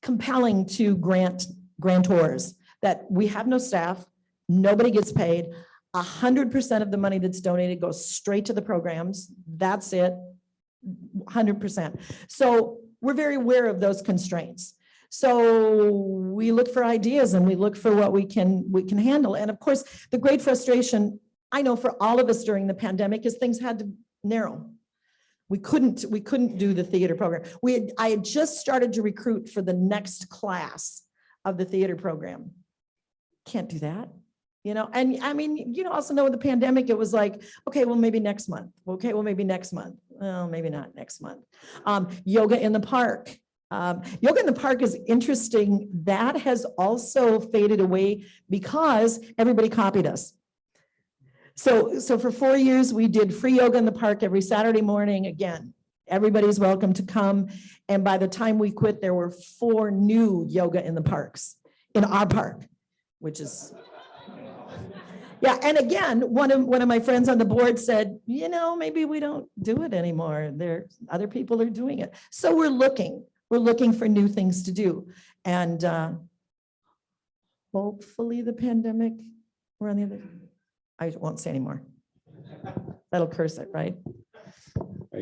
Speaker 2: compelling to grantors, that we have no staff, nobody gets paid. 100% of the money that's donated goes straight to the programs. That's it, 100%. So we're very aware of those constraints. So we look for ideas and we look for what we can handle. And of course, the great frustration, I know for all of us during the pandemic, is things had to narrow. We couldn't do the theater program. I had just started to recruit for the next class of the theater program. Can't do that. And I mean, also know with the pandemic, it was like, okay, well, maybe next month. Okay, well, maybe next month. Well, maybe not next month. Yoga in the park. Yoga in the park is interesting. That has also faded away because everybody copied us. So for 4 years, we did free yoga in the park every Saturday morning. Again, everybody's welcome to come. And by the time we quit, there were 4 new yoga in the parks, in our park, which is, yeah. And again, one of my friends on the board said, maybe we don't do it anymore. Other people are doing it. So we're looking for new things to do. And hopefully the pandemic, we're on the other, I won't say anymore. That'll curse it, right?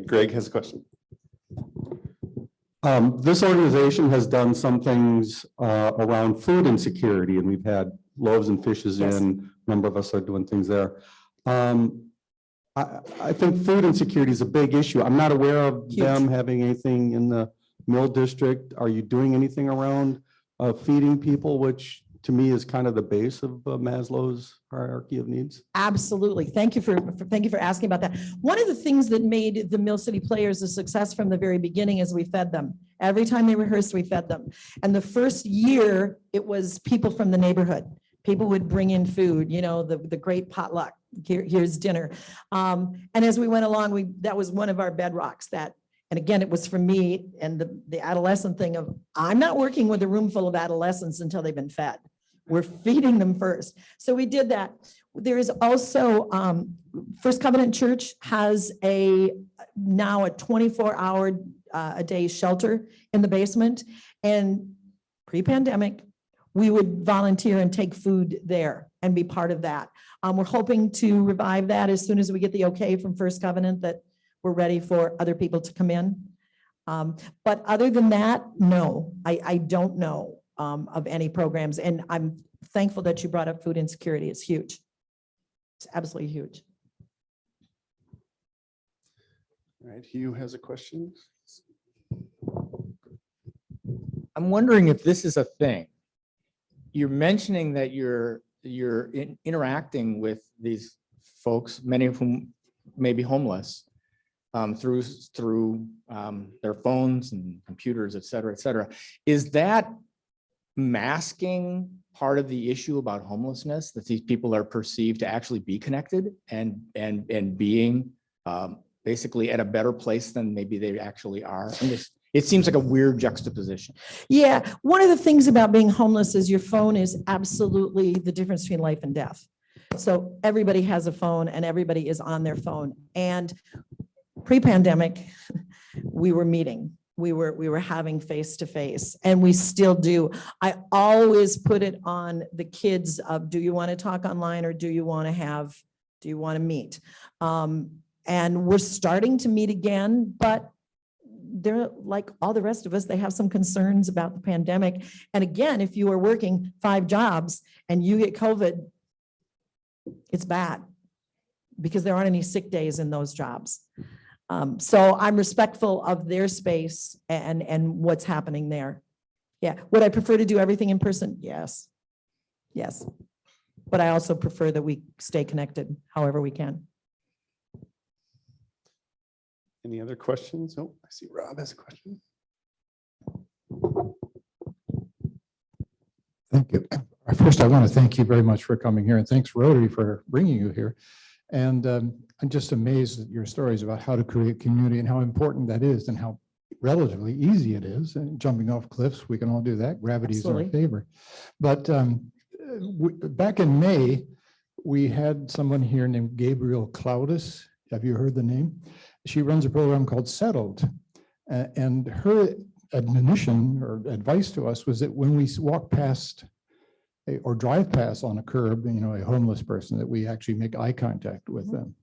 Speaker 8: Greg has a question.
Speaker 9: This organization has done some things around food insecurity, and we've had loaves and fishes
Speaker 2: Yes.
Speaker 9: in. A number of us are doing things there. I think food insecurity is a big issue. I'm not aware of them having anything in the Mill District. Are you doing anything around feeding people, which to me is kind of the base of Maslow's hierarchy of needs?
Speaker 2: Absolutely. Thank you for asking about that. One of the things that made the Mill City Players a success from the very beginning is we fed them. Every time they rehearsed, we fed them. And the first year, it was people from the neighborhood. People would bring in food, the great potluck. Here's dinner. And as we went along, that was one of our bedrocks. And again, it was for me and the adolescent thing of, I'm not working with a room full of adolescents until they've been fed. We're feeding them first. So we did that. There is also, First Covenant Church has now a 24-hour a day shelter in the basement. And pre-pandemic, we would volunteer and take food there and be part of that. We're hoping to revive that as soon as we get the okay from First Covenant that we're ready for other people to come in. But other than that, no, I don't know of any programs. And I'm thankful that you brought up food insecurity. It's huge. It's absolutely huge.
Speaker 8: All right, Hugh has a question.
Speaker 23: I'm wondering if this is a thing. You're mentioning that you're interacting with these folks, many of whom may be homeless, through their phones and computers, et cetera, et cetera. Is that masking part of the issue about homelessness, that these people are perceived to actually be connected and being basically at a better place than maybe they actually are? It seems like a weird juxtaposition.
Speaker 2: Yeah, one of the things about being homeless is your phone is absolutely the difference between life and death. So everybody has a phone and everybody is on their phone. And pre-pandemic, we were meeting. We were having face-to-face, and we still do. I always put it on the kids of, do you want to talk online or do you want to meet? And we're starting to meet again, but they're like all the rest of us, they have some concerns about the pandemic. And again, if you are working 5 jobs and you get COVID, it's bad because there aren't any sick days in those jobs. So I'm respectful of their space and what's happening there. Yeah. Would I prefer to do everything in person? Yes. Yes. But I also prefer that we stay connected however we can.
Speaker 8: Any other questions? Oh, I see Rob has a question.
Speaker 13: Thank you. First, I want to thank you very much for coming here, and thanks Rotary for bringing you here. And I'm just amazed at your stories about how to create community and how important that is and how relatively easy it is. And jumping off cliffs, we can all do that. Gravity is in our favor. But back in May, we had someone here named Gabriel Claudis. Have you heard the name? She runs a program called Settled. And her admonition or advice to us was that when we walk past or drive past on a curb, a homeless person, that we actually make eye contact with them.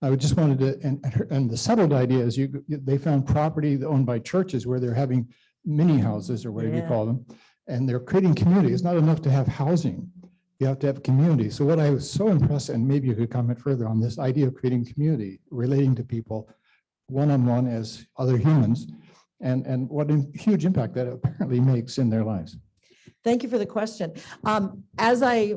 Speaker 13: I just wanted to, and the Settled idea is they found property owned by churches where they're having mini houses or whatever you call them, and they're creating community. It's not enough to have housing. You have to have community. So what I was so impressed, and maybe you could comment further on this idea of creating community, relating to people one-on-one as other humans, and what a huge impact that apparently makes in their lives.
Speaker 2: Thank you for the question. As I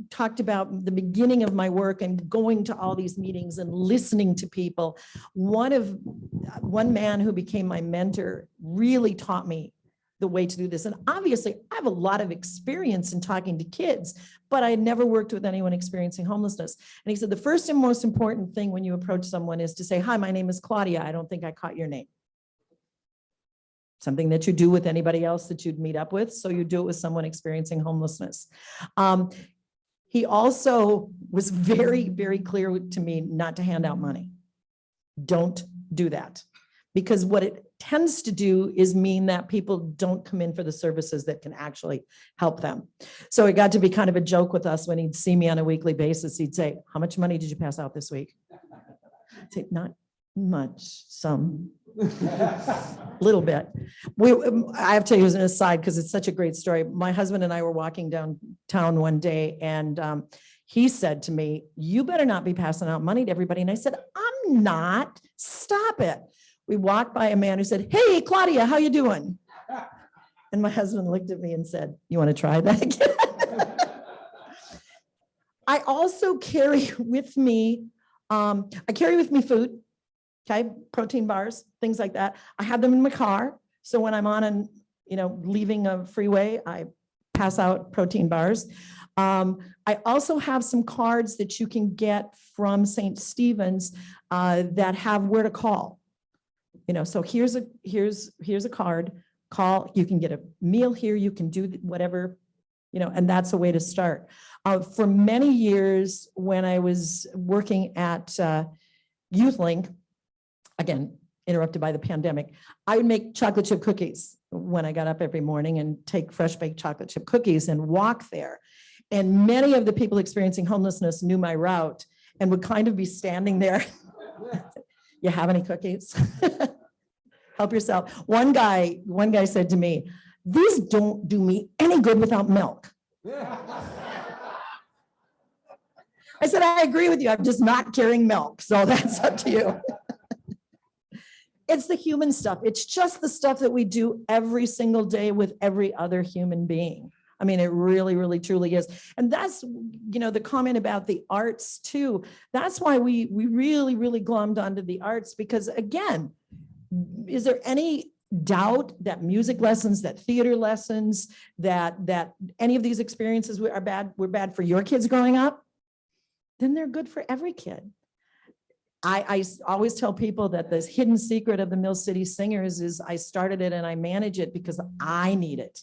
Speaker 2: talked about the beginning of my work and going to all these meetings and listening to people, one man who became my mentor really taught me the way to do this. And obviously, I have a lot of experience in talking to kids, but I had never worked with anyone experiencing homelessness. And he said, the first and most important thing when you approach someone is to say, hi, my name is Claudia. I don't think I caught your name. Something that you do with anybody else that you'd meet up with. So you do it with someone experiencing homelessness. He also was very, very clear to me not to hand out money. Don't do that. Because what it tends to do is mean that people don't come in for the services that can actually help them. So it got to be kind of a joke with us when he'd see me on a weekly basis. He'd say, how much money did you pass out this week? I'd say, not much, some. Little bit. I have to tell you as an aside, because it's such a great story. My husband and I were walking downtown one day, and he said to me, you better not be passing out money to everybody. And I said, I'm not. Stop it. We walked by a man who said, hey, Claudia, how you doing? And my husband looked at me and said, you want to try that again? I also carry with me, food. Okay, protein bars, things like that. I have them in my car. So when I'm on and, leaving a freeway, I pass out protein bars. I also have some cards that you can get from St. Stephen's that have where to call. So here's a card. Call. You can get a meal here. You can do whatever, and that's a way to start. For many years, when I was working at YouthLink, again, interrupted by the pandemic, I would make chocolate chip cookies when I got up every morning and take fresh baked chocolate chip cookies and walk there. And many of the people experiencing homelessness knew my route and would kind of be standing there. You have any cookies? Help yourself. One guy said to me, these don't do me any good without milk. I said, I agree with you. I'm just not carrying milk. So that's up to you. It's the human stuff. It's just the stuff that we do every single day with every other human being. I mean, it really, really, truly is. And that's, the comment about the arts too. That's why we really, really glommed onto the arts, because again, is there any doubt that music lessons, that theater lessons, that any of these experiences were bad for your kids growing up? Then they're good for every kid. I always tell people that this hidden secret of the Mill City Singers is I started it and I manage it because I need it.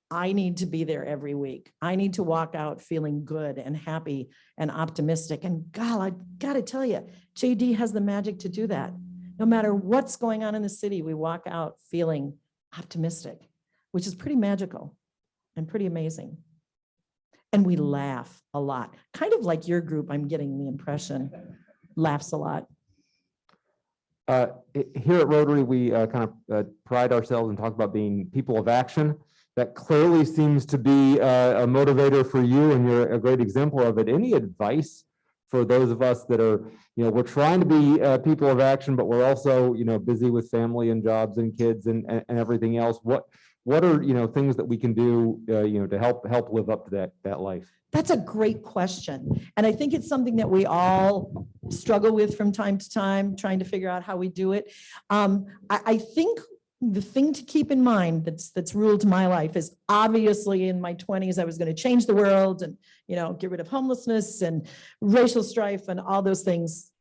Speaker 2: I need to be there every week. I need to walk out feeling good and happy and optimistic. And God, I got to tell you, JD has the magic to do that. No matter what's going on in the city, we walk out feeling optimistic, which is pretty magical and pretty amazing. And we laugh a lot, kind of like your group, I'm getting the impression. Laughs a lot.
Speaker 10: Here at Rotary, we kind of pride ourselves and talk about being people of action. That clearly seems to be a motivator for you, and you're a great example of it. Any advice for those of us that are, we're trying to be people of action, but we're also, busy with family and jobs and kids and everything else. What are, things that we can do, to help live up to that life?
Speaker 2: That's a great question. And I think it's something that we all struggle with from time to time, trying to figure out how we do it. I think the thing to keep in mind that's ruled my life is obviously in my 20s, I was going to change the world and, get rid of homelessness and racial strife and all those things.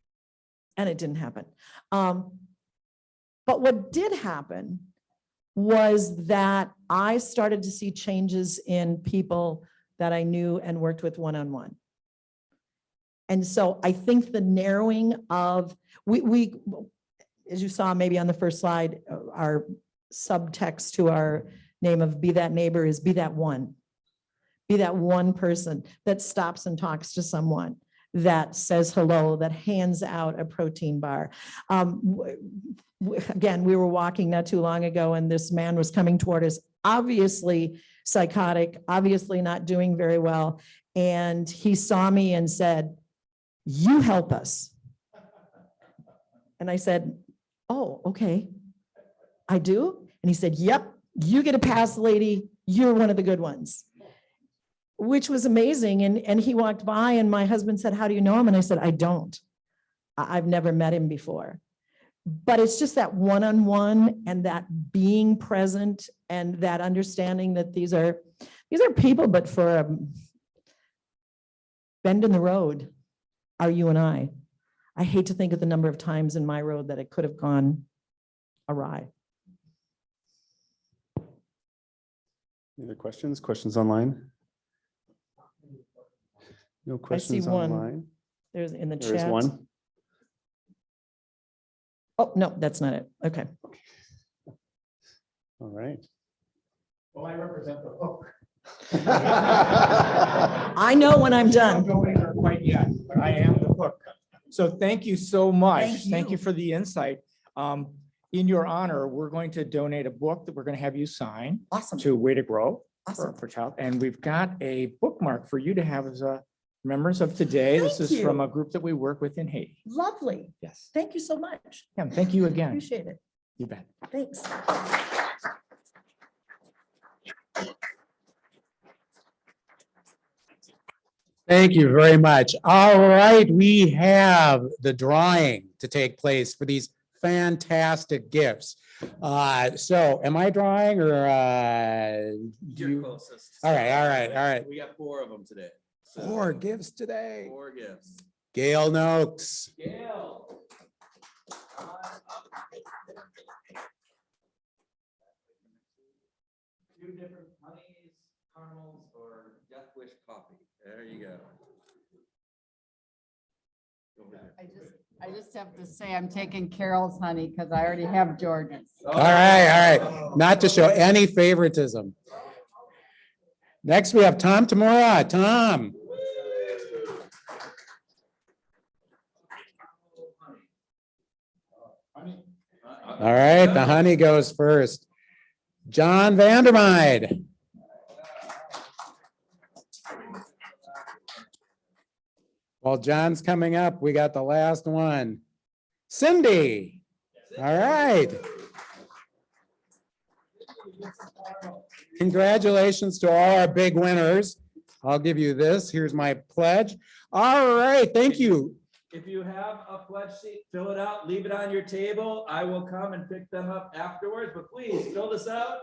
Speaker 2: And it didn't happen. But what did happen was that I started to see changes in people that I knew and worked with one-on-one. And so I think the narrowing of, we as you saw maybe on the first slide, our subtext to our name of Be That Neighbor is be that one. Be that one person that stops and talks to someone, that says hello, that hands out a protein bar. Again, we were walking not too long ago and this man was coming toward us, obviously psychotic, obviously not doing very well. And he saw me and said, you help us. And I said, oh, okay, I do? And he said, yep, you get a pass, lady. you're one of the good ones. Which was amazing. And he walked by and my husband said, how do you know him? And I said, I don't. I've never met him before. But it's just that one-on-one and that being present and that understanding that these are people, but for a bend in the road are you and I. I hate to think of the number of times in my road that it could have gone awry.
Speaker 8: Any other questions? Questions online? No questions
Speaker 2: one.
Speaker 8: online?
Speaker 2: There's in the
Speaker 8: There is
Speaker 2: chat.
Speaker 8: one.
Speaker 2: Oh, no, that's not it. Okay.
Speaker 8: All right.
Speaker 13: Well, I represent the hook.
Speaker 2: I know when I'm done.
Speaker 23: Don't go anywhere quite yet, but I am the hook. So thank you so much.
Speaker 2: Thank
Speaker 23: Thank
Speaker 2: you.
Speaker 23: you for the insight. In your honor, we're going to donate a book that we're going to have you sign
Speaker 2: Awesome.
Speaker 23: to Way to Grow
Speaker 2: Awesome.
Speaker 23: for child. And we've got a bookmark for you to have as a members of today. This
Speaker 2: Thank
Speaker 23: is from
Speaker 2: you.
Speaker 23: a group that we work with in Haiti.
Speaker 2: Lovely.
Speaker 23: Yes.
Speaker 2: Thank you so much.
Speaker 23: Yeah, thank you again.
Speaker 2: Appreciate it.
Speaker 23: You bet.
Speaker 2: Thanks.
Speaker 1: Thank you very much. All right, we have the drawing to take place for these fantastic gifts. So am I drawing or
Speaker 14: You're
Speaker 1: you?
Speaker 14: closest.
Speaker 1: All right.
Speaker 14: We got 4 of them today. So,
Speaker 1: 4 gifts today.
Speaker 14: 4 gifts.
Speaker 1: Gail Noakes.
Speaker 14: Gail. Two different honeys, caramels, or Death Wish coffee. There you go.
Speaker 11: I just have to say, I'm taking Carol's honey because I already have Jordan's.
Speaker 1: All right. Not to show any favoritism. Next, we have Tom Tamura. Tom. All right, the honey goes first. John Vandermeide. While John's coming up, we got the last one. Cindy. All right. Congratulations to all our big winners. I'll give you this. Here's my pledge. All right, thank you.
Speaker 14: If you have a pledge sheet, fill it out, leave it on your table. I will come and pick them up afterwards, but please fill this out.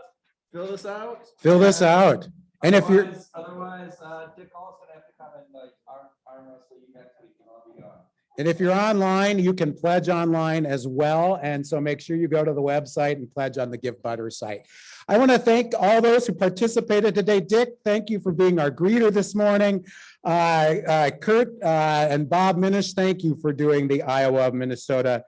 Speaker 14: Fill this out.
Speaker 1: Fill this out. And if you're,
Speaker 14: Otherwise, Dick Hall's gonna have to come and like arm wrestle you next week and I'll be gone.
Speaker 1: and if you're online, you can pledge online as well. And so make sure you go to the website and pledge on the Give Butter site. I want to thank all those who participated today. Dick, thank you for being our greeter this morning. Kurt and Bob Minish, thank you for doing the Iowa, Minnesota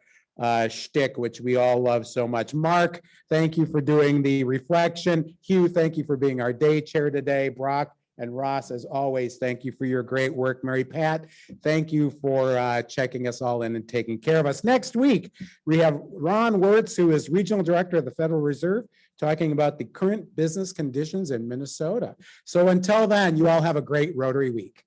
Speaker 1: shtick, which we all love so much. Mark, thank you for doing the reflection. Hugh, thank you for being our day chair today. Brock and Ross, as always, thank you for your great work. Mary Pat, thank you for checking us all in and taking care of us. Next week, we have Ron Wirtz, who is Regional Director of the Federal Reserve, talking about the current business conditions in Minnesota. So until then, you all have a great Rotary week.